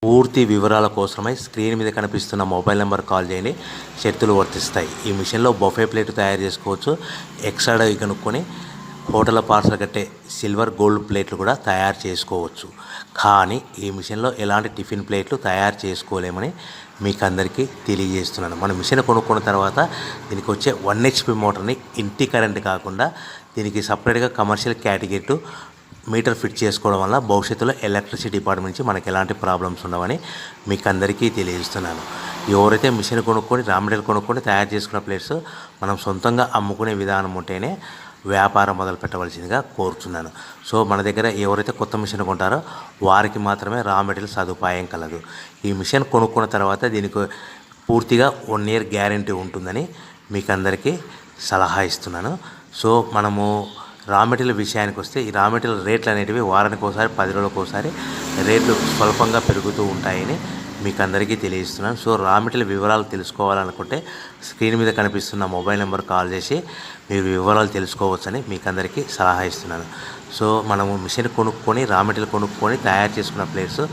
పూర్తి వివరాల కోసమై స్క్రీన్ మీద కనిపిస్తున్న మొబైల్ నెంబర్ కాల్ చేయండి. షరతులు వర్తిస్తాయి. ఈ మిషన్లో బొఫే ప్లేట్ తయారు చేసుకోవచ్చు. ఎక్స్ట్రా కనుక్కొని హోటల్ పార్సల్ కట్టే సిల్వర్ గోల్డ్ ప్లేట్లు కూడా తయారు చేసుకోవచ్చు. కానీ ఈ మిషన్లో ఎలాంటి టిఫిన్ ప్లేట్లు తయారు చేసుకోలేమని మీకు అందరికీ తెలియజేస్తున్నాను. మన మిషన్ కొనుక్కున్న తర్వాత దీనికి వచ్చే 1 HP మోటార్ని ఇంటి కరెంట్ కాకుండా దీనికి సపరేట్గా కమర్షియల్ కేటగిరీ మీటర్ ఫిట్ చేసుకోవడం వల్ల భవిష్యత్తులో ఎలక్ట్రిసిటీ డిపార్ట్మెంట్ నుంచి మనకి ఎలాంటి ప్రాబ్లమ్స్ ఉండవని మీకు అందరికీ తెలియజేస్తున్నాను. ఎవరైతే మిషన్ కొనుక్కొని రా మెటీరియల్ కొనుక్కొని తయారు చేసుకున్న ప్లేట్స్ మనం సొంతంగా అమ్ముకునే విధానం ఉంటేనే వ్యాపారం మొదలు పెట్టవలసిందిగా కోరుతున్నాను. సో మన దగ్గర ఎవరైతే కొత్త మిషన్ కొంటారో వారికి మాత్రమే రా మెటీరియల్ సదుపాయం కలదు. ఈ మిషన్ కొనుక్కున్న తర్వాత దీనికి పూర్తిగా 1 year గ్యారంటీ ఉంటుందని మీకు అందరికీ సలహా ఇస్తున్నాను. సో మనము రా మెటీరియల్ విషయానికి వస్తే ఈ రా మెటీరియల్ రేట్లు అనేటివి వారానికి ఒకసారి 10 రోజులకు ఒకసారి రేట్లు స్వల్పంగా పెరుగుతూ ఉంటాయని మీకు అందరికీ తెలియజేస్తున్నాను. సో రా మెటీరియల్ వివరాలు తెలుసుకోవాలనుకుంటే స్క్రీన్ మీద కనిపిస్తున్న మొబైల్ నెంబర్ కాల్ చేసి మీరు వివరాలు తెలుసుకోవచ్చని మీకు అందరికీ సలహా ఇస్తున్నాను. సో మనము మిషన్ కొనుక్కొని రా మెటీరియల్ కొనుక్కొని తయారు చేసుకున్న ప్లేట్స్